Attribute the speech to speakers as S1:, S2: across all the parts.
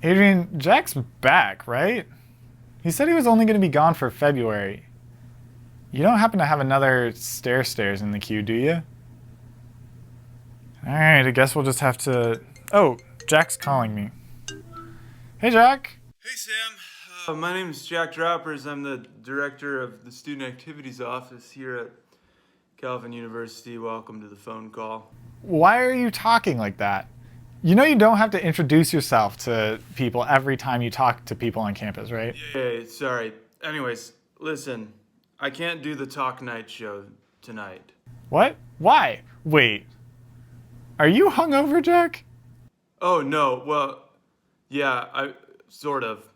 S1: Adrian, Jack's back, right? He said he was only going to be gone for February. You don't happen to have another stairs in the queue, do you? Alright, I guess we'll just have to... Oh, Jack's calling me. Hey, Jack.
S2: Hey, Sam. My name is Jack Droppers. I'm the director of the Student Activities Office here at Calvin University. Welcome to the phone call.
S1: Why are you talking like that? You know you don't have to introduce yourself to people every time you talk to people on campus, right?
S2: Hey, sorry. Anyways, listen. I can't do the TOKNIGHT show tonight.
S1: What? Why? Wait. Are you hungover, Jack?
S2: Oh, no. Well, yeah, sort of.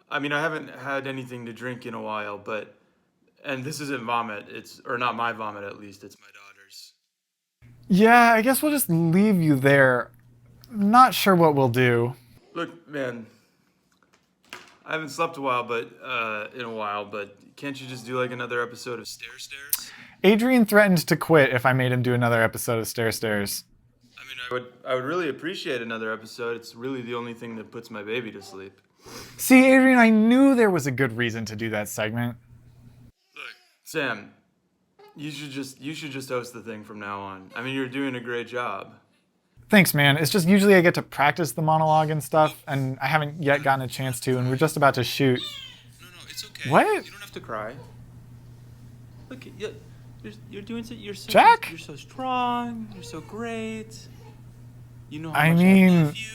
S2: I mean, I haven't had anything to drink in a while, but... And this isn't vomit. Or not my vomit, at least. It's my daughter's.
S1: Yeah, I guess we'll just leave you there. Not sure what we'll do.
S2: Look, man, I haven't slept in a while, but can't you just do like another episode of Stairs?
S1: Adrian threatened to quit if I made him do another episode of Stairs.
S2: I mean, I would really appreciate another episode. It's really the only thing that puts my baby to sleep.
S1: See, Adrian, I knew there was a good reason to do that segment.
S2: Look, Sam, you should just host the thing from now on. I mean, you're doing a great job.
S1: Thanks, man. It's just usually I get to practice the monologue and stuff, and I haven't yet gotten a chance to, and we're just about to shoot.
S2: No, it's okay.
S1: What?
S2: You don't have to cry. Look, you're doing so.
S1: Jack?
S2: You're so strong. You're so great. You know how
S1: I
S2: much
S1: mean...
S2: I love you.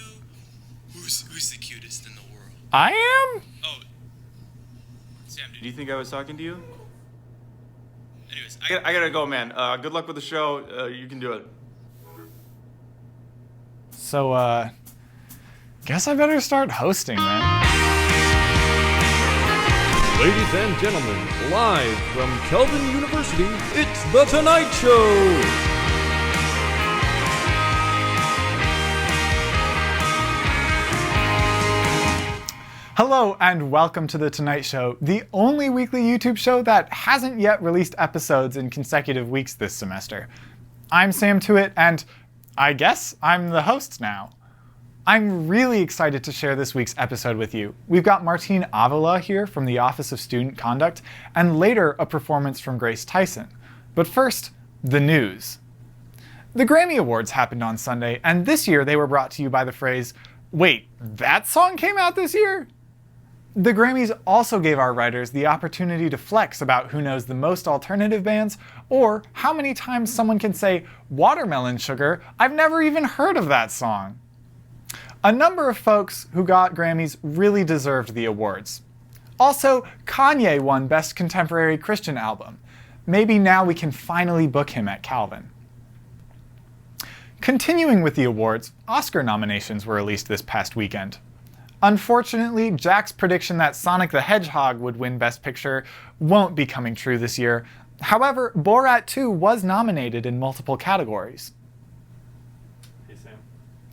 S2: Who's the cutest in the world?
S1: I am?
S2: Oh, Sam, did you think I was talking to you? Anyways, I gotta go, man. Good luck with the show. You can do it.
S1: So, guess I better start hosting, man.
S3: Ladies and gentlemen, live from Calvin University, it's The Tonight Show!
S1: Hello and welcome to The Tonight Show, the only weekly YouTube show that hasn't yet released episodes in consecutive weeks this semester. I'm Sam Tuitt, and I guess I'm the host now. I'm really excited to share this week's episode with you. We've got Martin Avila here from the Office of Student Conduct, and later a performance from Grace Theisen. But first, the news. The Grammy Awards happened on Sunday, and this year they were brought to you by the phrase, "Wait, that song came out this year?" The Grammys also gave our writers the opportunity to flex about who knows the most alternative bands, or how many times someone can say, "Watermelon Sugar, I've never even heard of that song." A number of folks who got Grammys really deserved the awards. Also, Kanye won Best Contemporary Christian Album. Maybe now we can finally book him at Calvin. Continuing with the awards, Oscar nominations were released this past weekend. Unfortunately, Jack's prediction that Sonic the Hedgehog would win Best Picture won't be coming true this year. However, Borat 2 was nominated in multiple categories.
S3: Hey Sam.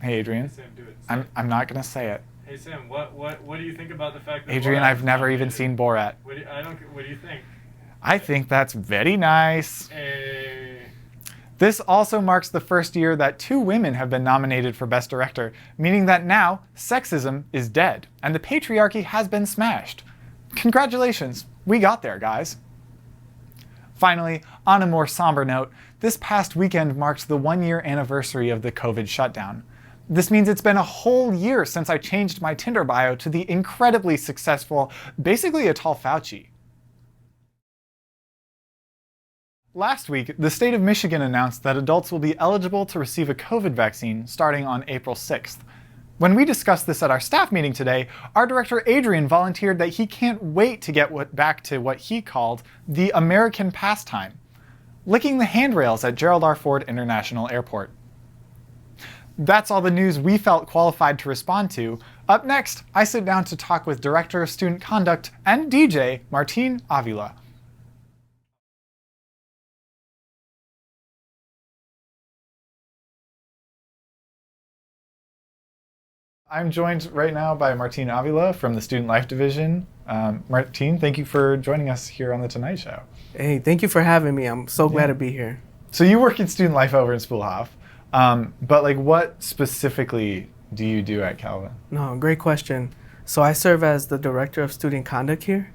S1: Hey Adrian.
S3: Hey Sam, do it.
S1: I'm not gonna say it.
S3: Hey Sam, what do you think about the fact that
S1: Adrian,
S3: Borat
S1: I've
S3: was
S1: never even
S3: nominated?
S1: seen Borat.
S3: What do you think?
S1: I think that's very nice.
S3: Hey.
S1: This also marks the first year that 2 women have been nominated for Best Director, meaning that now sexism is dead and the patriarchy has been smashed. Congratulations, we got there, guys. Finally, on a more somber note, this past weekend marked the 1-year anniversary of the COVID shutdown. This means it's been a whole year since I changed my Tinder bio to the incredibly successful, basically a tall Fauci. Last week, the state of Michigan announced that adults will be eligible to receive a COVID vaccine starting on April 6th. When we discussed this at our staff meeting today, our director Adrian volunteered that he can't wait to get back to what he called the American pastime, licking the handrails at Gerald R. Ford International Airport. That's all the news we felt qualified to respond to. Up next, I sit down to talk with Director of Student Conduct and DJ Martin Avila. I'm joined right now by Martin Avila from the Student Life Division. Martin, thank you for joining us here on The Tonight Show.
S4: Hey, thank you for having me. I'm so glad to be here.
S1: So you work in student life over in Spoolhof, but like what specifically do you do at Calvin?
S4: No, great question. So I serve as the director of student conduct here.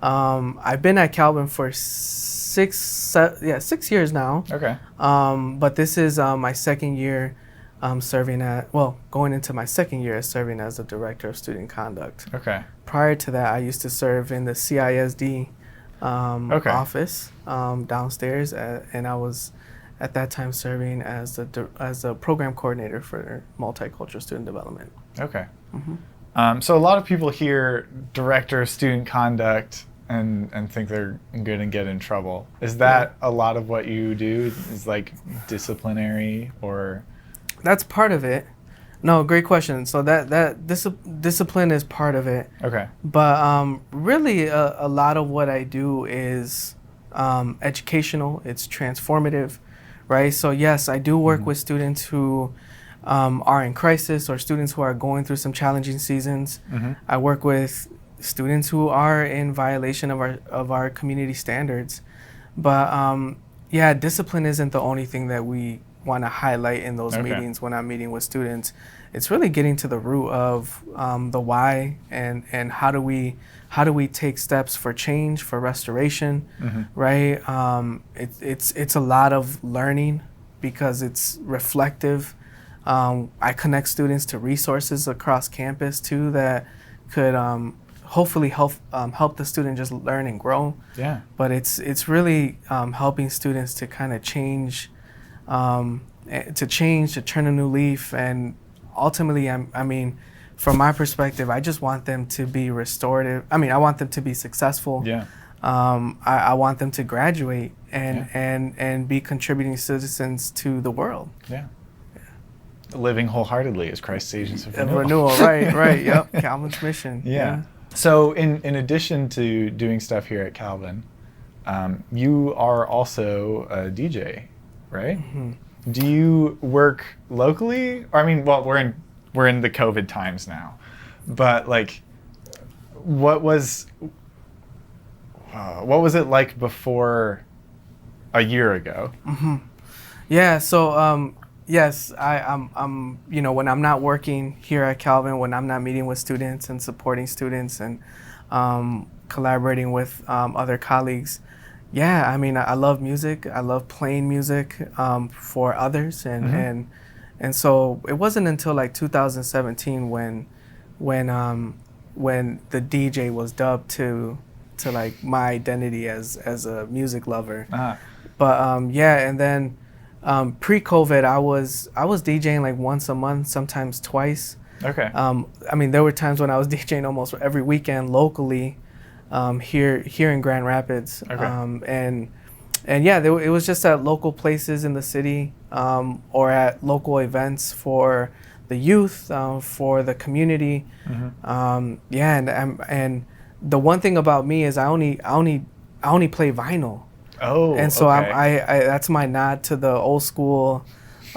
S4: I've been at Calvin for 6 years now.
S1: Okay.
S4: But this is my second year going into my second year as serving as the director of student conduct.
S1: Okay.
S4: Prior to that, I used to serve in the CISD office downstairs, and I was at that time serving as a program coordinator for multicultural student development.
S1: Okay. So a lot of people hear director of student conduct and think they're going to get in trouble. Is that a lot of what you do? Is like disciplinary or?
S4: That's part of it. No, great question. So that discipline is part of it.
S1: Okay.
S4: But really, a lot of what I do is educational. It's transformative, right? So yes, I do work with students who are in crisis or students who are going through some challenging seasons. I work with students who are in violation of our community standards. But yeah, discipline isn't the only thing that we want to highlight in those meetings when I'm meeting with students. It's really getting to the root of the why and how do we take steps for change, for restoration, right? It's a lot of learning because it's reflective. I connect students to resources across campus too that could hopefully help the student just learn and grow.
S1: Yeah.
S4: But it's really helping students to kind of change, to turn a new leaf, and ultimately, I mean, from my perspective, I just want them to be restorative. I mean, I want them to be successful.
S1: Yeah.
S4: I want them to graduate and be contributing citizens to the world.
S1: Yeah. Living wholeheartly as Christ's agents of renewal.
S4: Renewal, right, yep. Calvin's mission.
S1: Yeah. So in addition to doing stuff here at Calvin, you are also a DJ, right? Do you work locally? I mean, well, we're in the COVID times now, but like, what was it like before a year ago?
S4: Yeah. So yes, I'm when I'm not working here at Calvin, when I'm not meeting with students and supporting students and collaborating with other colleagues. Yeah, I mean, I love music. I love playing music for others, and so it wasn't until like 2017 when the DJ was dubbed to like my identity as a music lover. But yeah, and then pre-COVID, I was DJing like once a month, sometimes twice.
S1: Okay.
S4: I mean, there were times when I was DJing almost every weekend locally. Here in Grand Rapids, and yeah, it was just at local places in the city, or at local events for the youth, for the community. Yeah, and the one thing about me is I only play vinyl.
S1: Oh,
S4: and so
S1: okay.
S4: I that's my nod to the old school,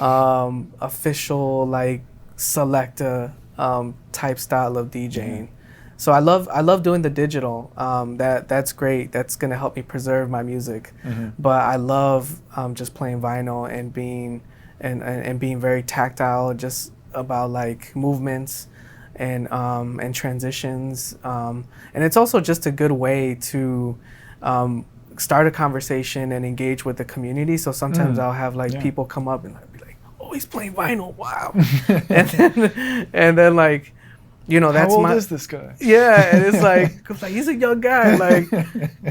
S4: official like selecta type style of DJing. So I love doing the digital. That's great. That's gonna help me preserve my music. But I love just playing vinyl and being very tactile, just about like movements and transitions. And it's also just a good way to start a conversation and engage with the community. So sometimes I'll have like people come up and I'll be like, "Oh, he's playing vinyl! Wow!" and then like. That's
S1: how old is this guy?
S4: Yeah, and it's like he's a young guy, like.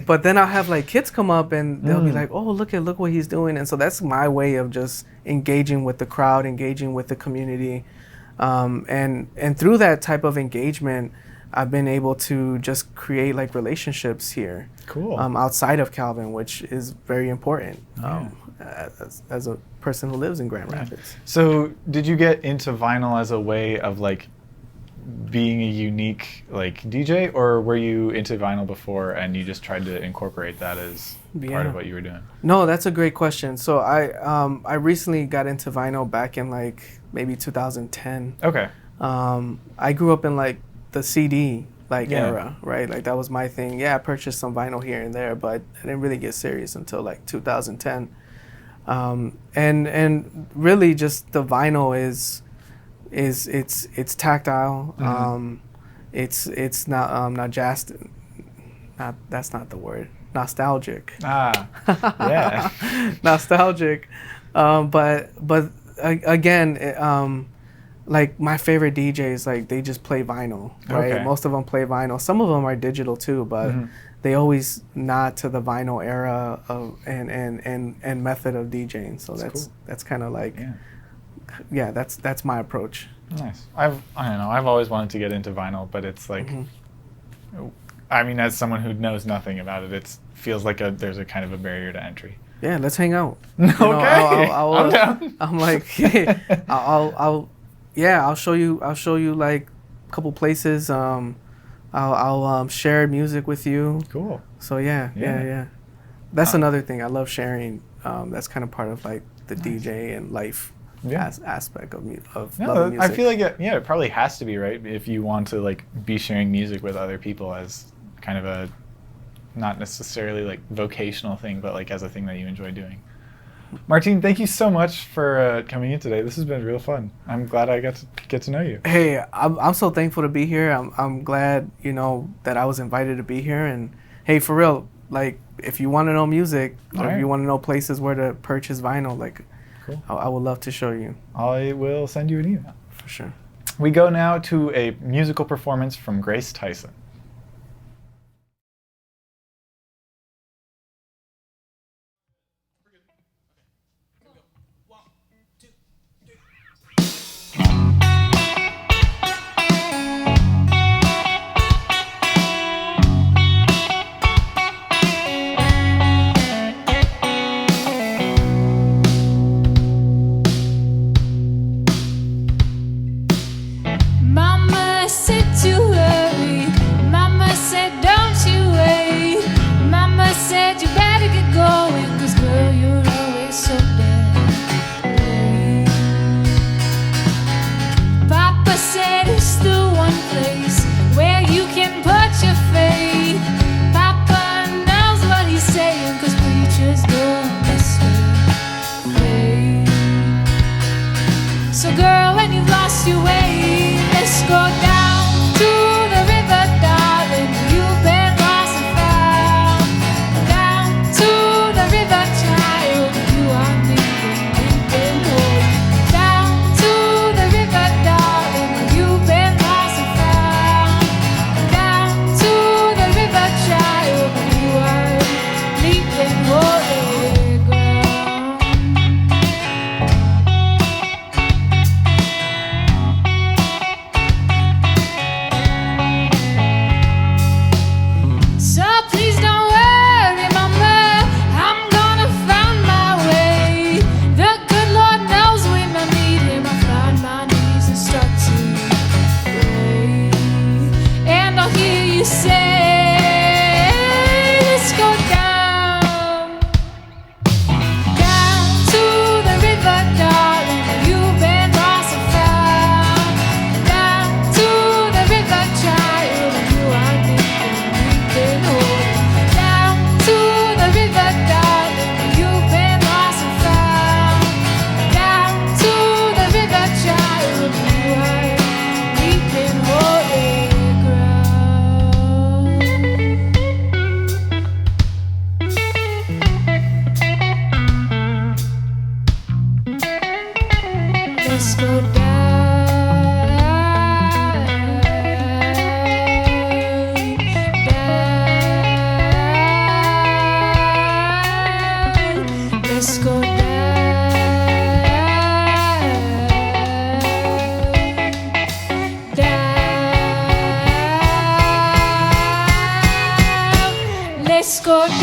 S4: But then I'll have like kids come up and they'll be like, "Oh, look what he's doing," and so that's my way of just engaging with the crowd, engaging with the community, and through that type of engagement, I've been able to just create like relationships here, outside of Calvin, which is very important as a person who lives in Grand Rapids.
S1: So, did you get into vinyl as a way of like being a unique like DJ, or were you into vinyl before and you just tried to incorporate that as part of what you were doing?
S4: No, that's a great question. So I recently got into vinyl back in like maybe 2010.
S1: Okay.
S4: I grew up in like the CD era, right? Like that was my thing. Yeah, I purchased some vinyl here and there, but I didn't really get serious until like 2010. And really just the vinyl it's tactile. It's not just not that's not the word. Nostalgic.
S1: Yeah.
S4: Nostalgic. But again, like my favorite DJs, like they just play vinyl, right?
S1: Okay.
S4: Most of them play vinyl. Some of them are digital too, but they always nod to the vinyl era of and method of DJing. So that's
S1: cool.
S4: that's kind of like, yeah, that's my approach.
S1: Nice. I don't know. I've always wanted to get into vinyl, but it's like, I mean, as someone who knows nothing about it, it feels like there's a kind of a barrier to entry.
S4: Yeah, let's hang out.
S1: Okay. I'm down.
S4: I'm like, hey, I'll show you like a couple places. I'll share music with you.
S1: Cool.
S4: So yeah. That's another thing. I love sharing. That's kind of part of like the DJ and life aspect of loving music.
S1: I feel like it probably has to be, right? If you want to like be sharing music with other people as kind of a not necessarily like vocational thing, but like as a thing that you enjoy doing. Martin, thank you so much for coming in today. This has been real fun. I'm glad I got to get to know you.
S4: Hey, I'm so thankful to be here. I'm glad, that I was invited to be here. And hey, for real, like if you want to know music or if you want to know places where to purchase vinyl, like
S1: cool.
S4: I would love to show you.
S1: I will send you an email.
S4: For sure.
S1: We go now to a musical performance from Grace Theisen.
S5: Mama said to hurry. Mama said don't you wait. Mama said you better get going, 'cause girl you're always so damn late. Papa said it's the one place where you can put your faith. Papa knows what he's saying, 'cause preachers don't mess with faith. So girl, when you've lost your way, let's go down to the river, darling. You've been lost and found. Down to the river, child. You are leaving home. Down to the river, darling. You've been lost and found. Down to the river, child. You are leaving holy ground. So please don't worry, Mama, I'm gonna find my way. The good Lord knows when I need Him. I find my knees and start to pray. And I'll hear you say, let's go down. Down to the river, darling. You've been lost and found. Down to the river, child. You are leaving home. Down to the river, darling. You've been lost and found. Down to the river, child. You are leaving holy ground. Let's go down. Let's go down. Let's go down.